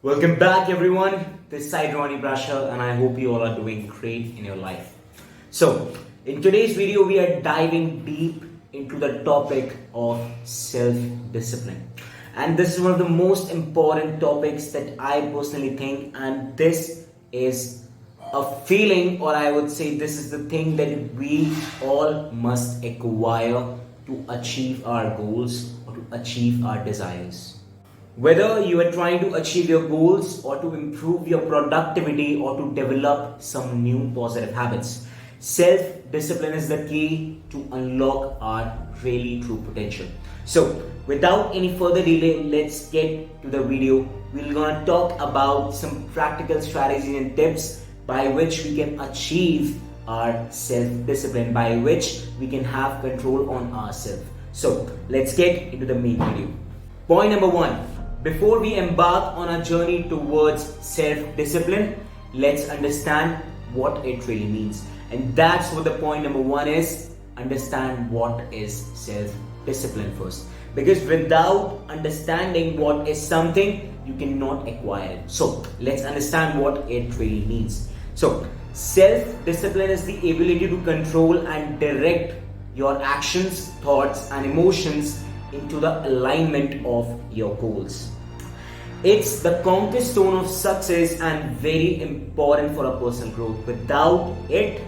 Welcome back, everyone. This side Ronnie Brasher, and I hope you all are doing great in your life. So, in today's video, we are diving deep into the topic of self discipline. And this is one of the most important topics that I personally think, and this is a feeling, or I would say, this is the thing that we all must acquire to achieve our goals or to achieve our desires. Whether you are trying to achieve your goals or to improve your productivity or to develop some new positive habits, self discipline is the key to unlock our really true potential. So, without any further delay, let's get to the video. We're gonna talk about some practical strategies and tips by which we can achieve our self discipline, by which we can have control on ourselves. So, let's get into the main video. Point number one. Before we embark on a journey towards self-discipline, let's understand what it really means. And that's what the point number one is. Understand what is self-discipline first. Because without understanding what is something, you cannot acquire it. So let's understand what it really means. So self-discipline is the ability to control and direct your actions, thoughts, and emotions into the alignment of your goals. It's the cornerstone of success and very important for our personal growth. Without it,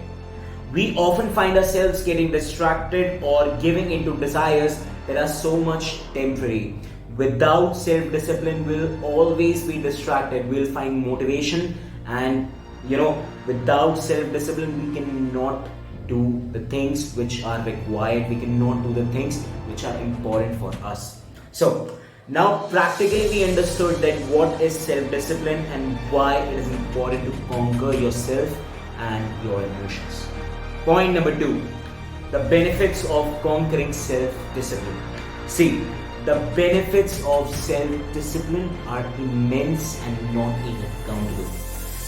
we often find ourselves getting distracted or giving into desires that are so much temporary. Without self-discipline, we'll always be distracted. We'll find motivation, and without self-discipline, we cannot do the things which are required. We cannot do the things which are important for us. So now practically we understood that what is self-discipline and why it is important to conquer yourself and your emotions. Point number two, the benefits of conquering self-discipline. See, the benefits of self-discipline are immense and not even countable.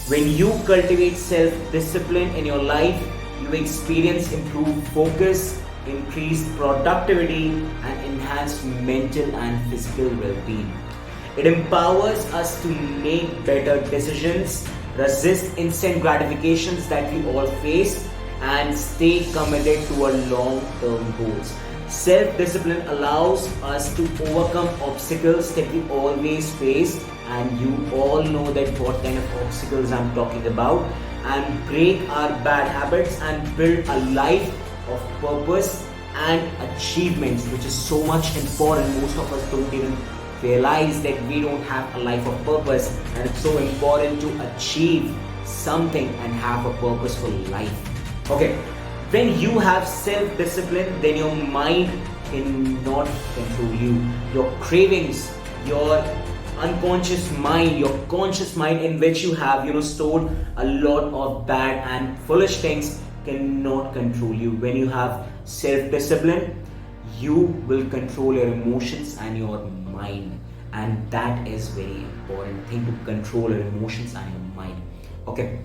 When you cultivate self-discipline in your life, you experience improved focus, increased productivity, and enhanced mental and physical well-being. It empowers us to make better decisions, resist instant gratifications that we all face, and stay committed to our long-term goals. Self-discipline allows us to overcome obstacles that we always face, and you all know that what kind of obstacles I'm talking about, and break our bad habits and build a life of purpose and achievements, which is so much important. Most of us don't even realize that we don't have a life of purpose, and it's so important to achieve something and have a purposeful life. Okay, when you have self-discipline, then your mind cannot control you. Your cravings, your unconscious mind, your conscious mind, in which you have stored a lot of bad and foolish things, cannot control you. When you have self-discipline, you will control your emotions and your mind, and that is very important thing, to control your emotions and your mind. Okay,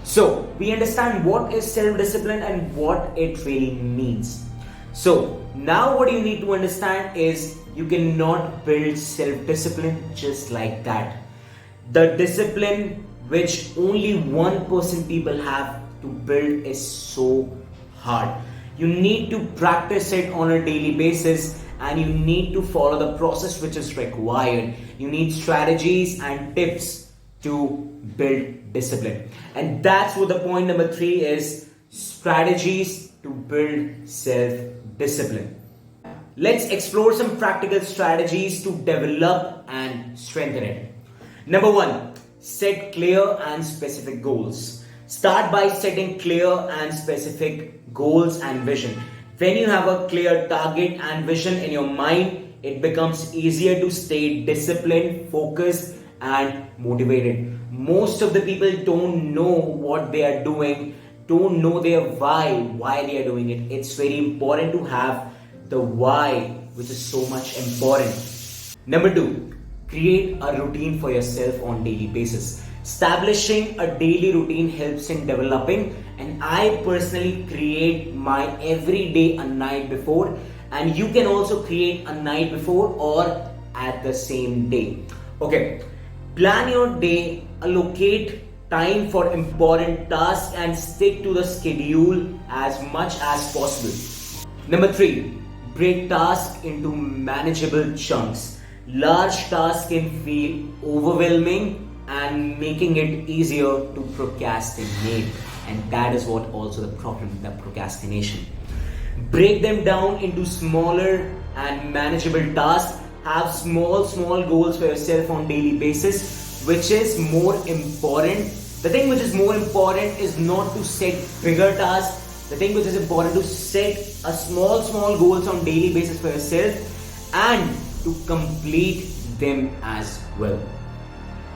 so we understand what is self-discipline and what it really means. So now what you need to understand is you cannot build self-discipline just like that. The discipline which only 1% people have to build is so hard. You need to practice it on a daily basis, and you need to follow the process which is required. You need strategies and tips to build discipline. And that's what the point number three is: strategies to build self-discipline. Let's explore some practical strategies to develop and strengthen it. Number one, set clear and specific goals. Start by setting clear and specific goals and vision. When you have a clear target and vision in your mind, it becomes easier to stay disciplined, focused, and motivated. Most of the people don't know what they are doing, don't know their why they are doing it. It's very important to have the why, which is so much important. Number two, create a routine for yourself on daily basis. Establishing a daily routine helps in developing, and I personally create my every day a night before, and you can also create a night before or at the same day. Okay, Plan your day, allocate time for important tasks, and stick to the schedule as much as possible. Number three, break tasks into manageable chunks. Large tasks can feel overwhelming and making it easier to procrastinate. And that is what also the problem, the procrastination. Break them down into smaller and manageable tasks. Have small goals for yourself on daily basis. Which is more important? The thing which is more important is not to set bigger tasks. The thing which is important to set a small goals on daily basis for yourself and to complete them as well.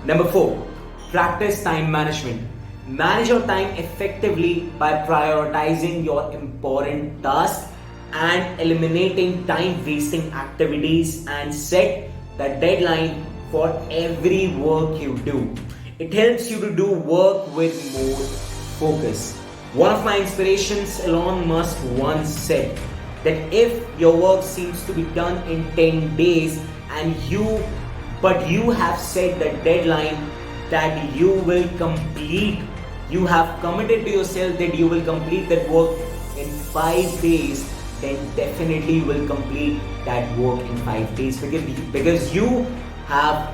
Number four, practice time management. Manage your time effectively by prioritizing your important tasks and eliminating time wasting activities, and set the deadline for every work you do. It helps you to do work with more focus. One of my inspirations, Elon Musk, once said that if your work seems to be done in 10 days and you have set the deadline that you will complete, you have committed to yourself that you will complete that work in 5 days, then definitely you will complete that work in 5 days, because you have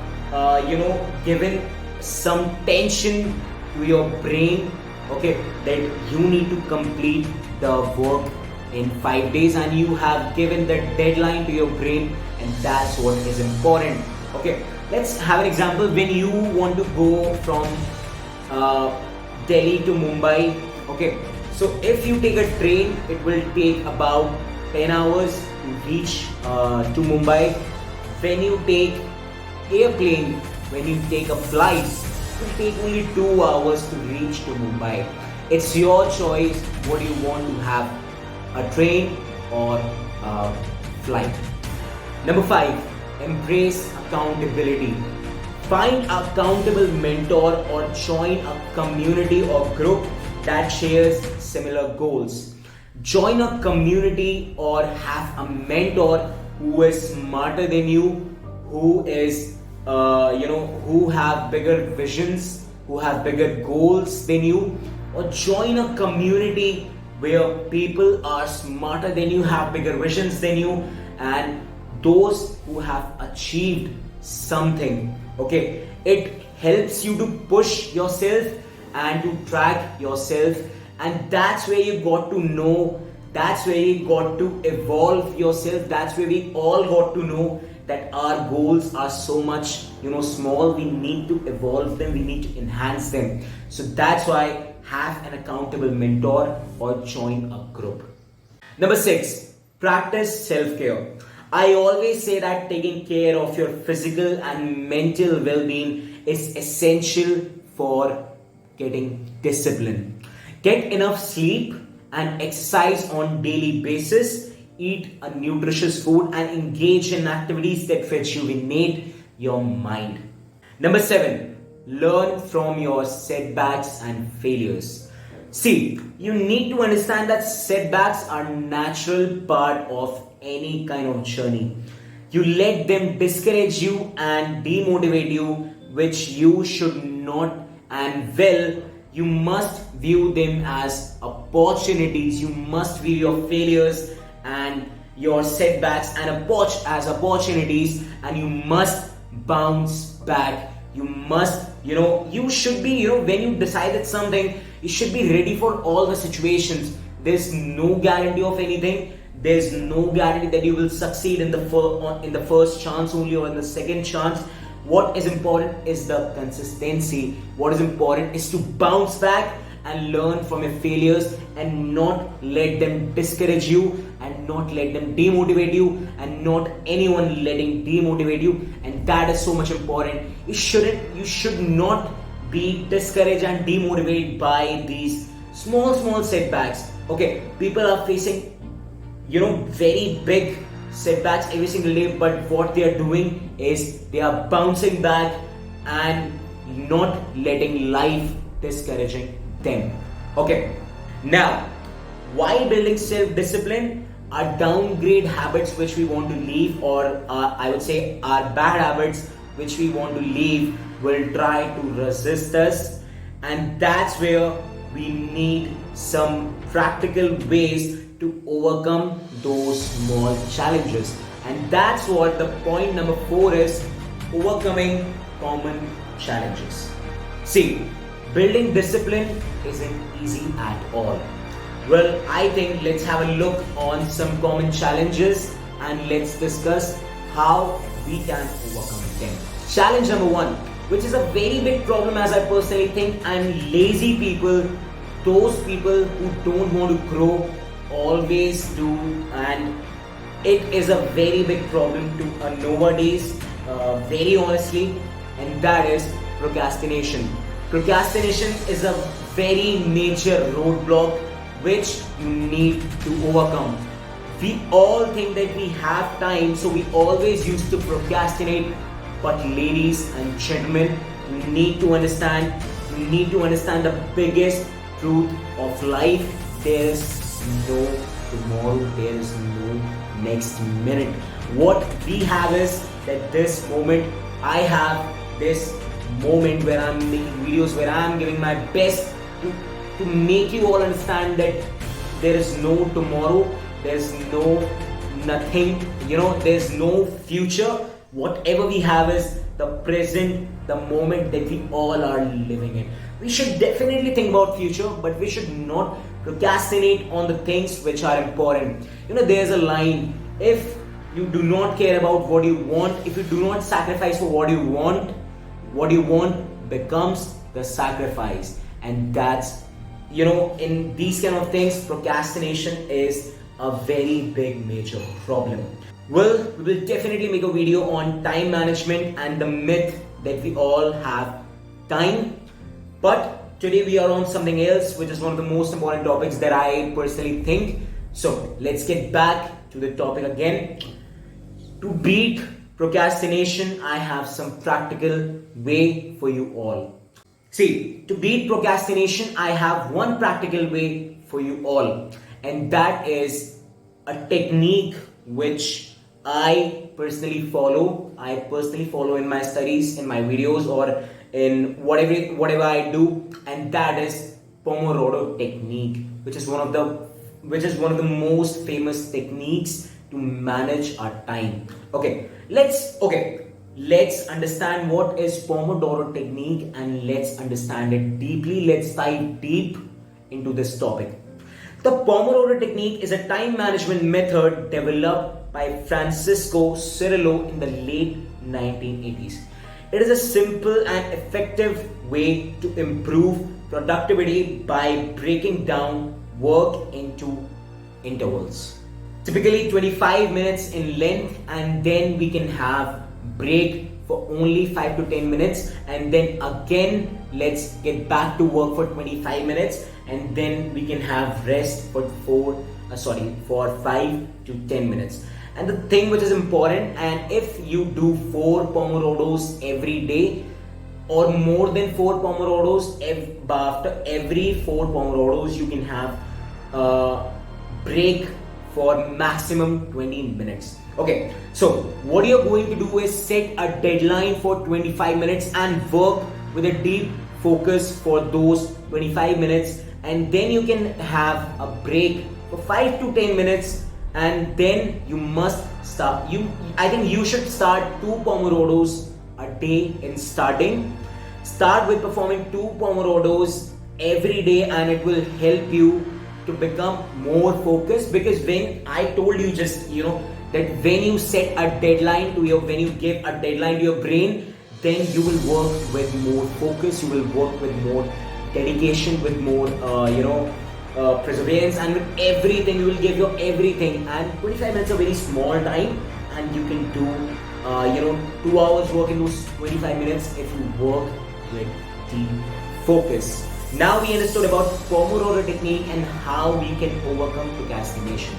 given some tension to your brain, okay, that you need to complete the work in 5 days, and you have given the deadline to your brain, and that's what is important. Okay, let's have an example. When you want to go from Delhi to Mumbai, okay, so if you take a train, it will take about 10 hours to reach to Mumbai. When you take airplane, when you take a flight, it will take only 2 hours to reach to Mumbai. It's your choice what you want to have, a train or a flight. Number five, embrace accountability. Find a accountable mentor or join a community or group that shares similar goals. Join a community or have a mentor who is smarter than you, who is who have bigger visions, who have bigger goals than you, or join a community where people are smarter than you, have bigger visions than you, and those who have achieved something. Okay, it helps you to push yourself and to track yourself, and that's where you got to know, that's where you got to evolve yourself. That's where we all got to know that our goals are so much small. We need to evolve them, we need to enhance them. So that's why have an accountable mentor or join a group. Number six, practice self-care. I always say that taking care of your physical and mental well-being is essential for getting discipline. Get enough sleep and exercise on daily basis. Eat a nutritious food and engage in activities that rejuvenate your mind. Number seven, learn from your setbacks and failures. See, you need to understand that setbacks are natural part of any kind of journey. You let them discourage you and demotivate you, which you should not, and well, you must view them as opportunities. You must view your failures and your setbacks and as opportunities, and you must bounce back. You must, you should be, when you decided something, you should be ready for all the situations. There's no guarantee of anything. There's no guarantee that you will succeed in the first chance only or in the second chance. What is important is the consistency. What is important is to bounce back and learn from your failures and not let them discourage you and not let them demotivate you and not anyone letting demotivate you. And that is so much important. You should not be discouraged and demotivated by these small setbacks. Okay, people are facing very big setbacks every single day, but what they are doing is they are bouncing back and not letting life discouraging them. Okay, now why building self-discipline? Our downgrade habits which we want to leave, or I would say our bad habits which we want to leave, will try to resist us, and that's where we need some practical ways to overcome those small challenges. And that's what the point number 4 is: overcoming common challenges. See, building discipline isn't easy at all. Well, I think let's have a look on some common challenges and let's discuss how we can overcome them. Challenge number 1, which is a very big problem as I personally think, and lazy people, those people who don't want to grow, always do, and it is a very big problem to nowadays, very honestly, and that is procrastination. Procrastination is a very major roadblock which you need to overcome. We all think that we have time, so we always used to procrastinate. But ladies and gentlemen, you need to understand the biggest truth of life. There is no tomorrow, there is no next minute. What we have is that this moment, I have this moment where I'm making videos, where I'm giving my best to make you all understand that there is no tomorrow, there's no nothing, there's no future. Whatever we have is the present, the moment that we all are living in. We should definitely think about future, but we should not procrastinate on the things which are important. There's a line: if you do not care about what you want, if you do not sacrifice for what you want becomes the sacrifice. And that's, in these kind of things, procrastination is a very big major problem. Well, we will definitely make a video on time management and the myth that we all have time. But today we are on something else, which is one of the most important topics that I personally think. So let's get back to the topic again. To beat procrastination, I have some practical way for you all. See, to beat procrastination, I have one practical way for you all, and that is a technique which I personally follow in my studies, in my videos, or in whatever I do, and that is Pomodoro technique, which is one of the most famous techniques to manage our time. Let's understand what is Pomodoro technique, and let's understand it deeply. Let's dive deep into this topic. The Pomodoro technique is a time management method developed by Francisco Cirillo in the late 1980s. It is a simple and effective way to improve productivity by breaking down work into intervals. Typically 25 minutes in length, and then we can have break for only 5 to 10 minutes, and then again let's get back to work for 25 minutes, and then we can have rest for 5 to 10 minutes. And the thing which is important, and if you do 4 Pomodoros every day or more than 4 Pomodoros, after every 4 Pomodoros you can have break for maximum 20 minutes. Okay, so what you're going to do is set a deadline for 25 minutes and work with a deep focus for those 25 minutes, and then you can have a break for 5 to 10 minutes, and then you must start. I think you should start 2 Pomodoros a day in starting. Start with performing 2 Pomodoros every day, and it will help you to become more focused, because when I told you that when you set a deadline when you give a deadline to your brain, then you will work with more focus, you will work with more dedication, with more perseverance, and with everything. You will give your everything, and 25 minutes is a very small time, and you can do 2 hours work in those 25 minutes if you work with deep focus. Now we understood about Pomodoro technique and how we can overcome procrastination.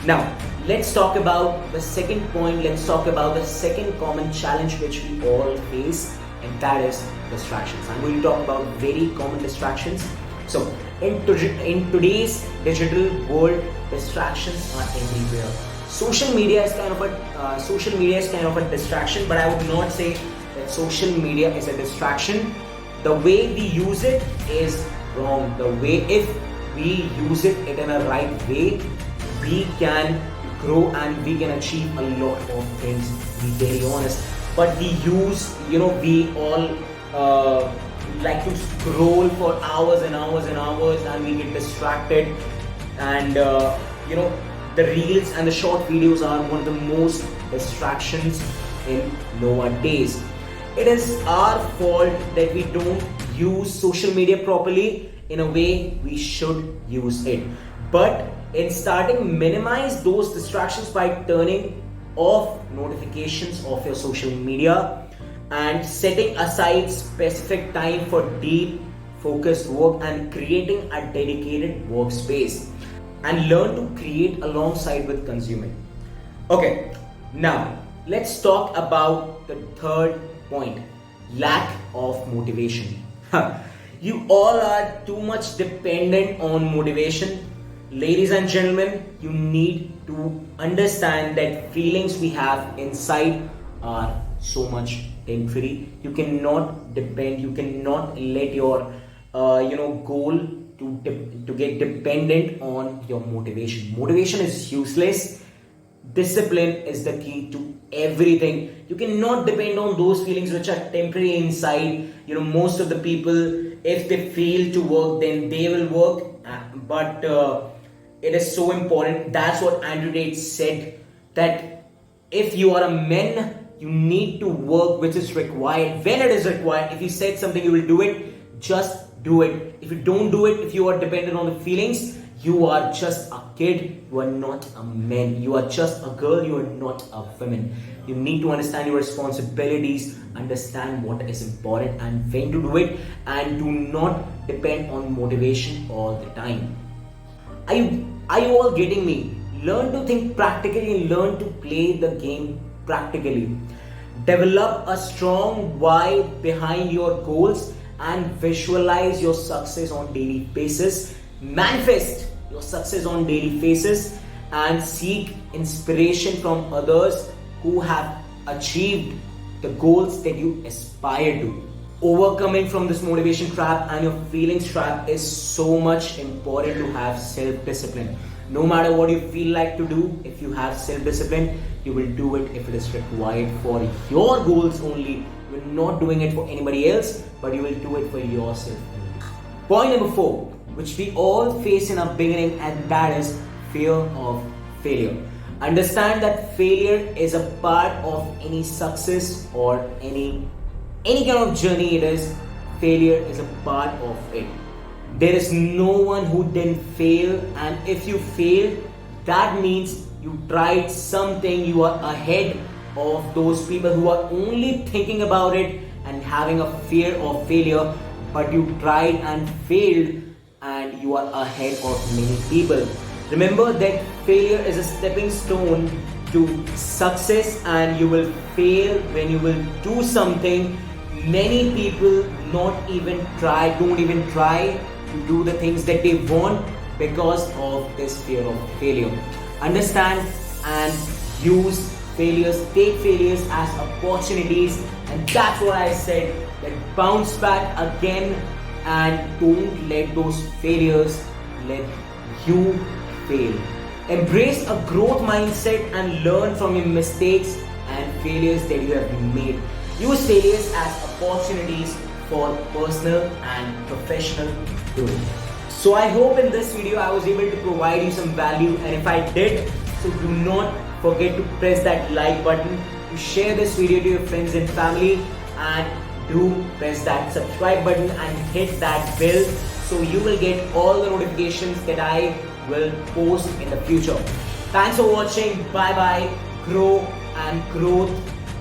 Now let's talk about the second point. Let's talk about the second common challenge which we all face, and that is distractions. I'm going to talk about very common distractions. So in today's digital world, distractions are everywhere. Social media is kind of a distraction, but I would not say that that social media is a distraction. The way we use it is wrong. The way, if we use it in a right way, we can grow and we can achieve a lot of things, to be very honest. But we use, we all like to scroll for hours and hours and hours, and we get distracted. And the reels and the short videos are one of the most distractions in nowadays. It is our fault that we don't use social media properly in a way we should use it. But in starting, minimize those distractions by turning off notifications of your social media and setting aside specific time for deep focused work and creating a dedicated workspace, and learn to create alongside with consuming. Okay, now let's talk about the third point: lack of motivation. You all are too much dependent on motivation. Ladies and gentlemen, you need to understand that feelings we have inside are so much temporary. You cannot depend, you cannot let your goal to get dependent on your motivation. Motivation is useless. Discipline is the key to everything. You cannot depend on those feelings which are temporary inside. Most of the people, if they fail to work, then they will work. But it is so important. That's what Andrew Tate said, that if you are a man, you need to work which is required when it is required. If you said something, you will do it. Just do it. If you don't do it, if you are dependent on the feelings, you are just a kid. You are not a man. You are just a girl. You are not a woman. You need to understand your responsibilities, understand what is important and when to do it, and do not depend on motivation all the time. Are you all getting me? Learn to think practically and learn to play the game practically. Develop a strong why behind your goals and visualize your success on daily basis. Manifest your success on daily basis and seek inspiration from others who have achieved the goals that you aspire to. Overcoming from this motivation trap and your feelings trap is so much important to have self-discipline. No matter what you feel like to do, if you have self-discipline, you will do it if it is required for your goals only. You're not doing it for anybody else, but you will do it for yourself only. Point number 4, which we all face in our beginning, and that is fear of failure. Understand that failure is a part of any success or any kind of journey it is. Failure is a part of it. There is no one who didn't fail, and if you fail, that means you tried something. You are ahead of those people who are only thinking about it and having a fear of failure, but you tried and failed, and you are ahead of many people. Remember that failure is a stepping stone to success, and you will fail when you will do something. Many people don't even try to do the things that they want because of this fear of failure. Understand and use failures, take failures as opportunities, and that's what I said, that bounce back again and don't let those failures let you fail. Embrace a growth mindset and learn from your mistakes and failures that you have made. Use failures as opportunities for personal and professional growth. So I hope in this video I was able to provide you some value, and if I did, so do not forget to press that like button, to share this video to your friends and family, and do press that subscribe button and hit that bell so you will get all the notifications that I will post in the future. Thanks for watching. Bye bye. Grow, and growth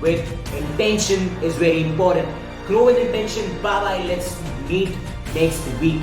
with intention is very important. Grow with intention. Bye bye. Let's meet next week.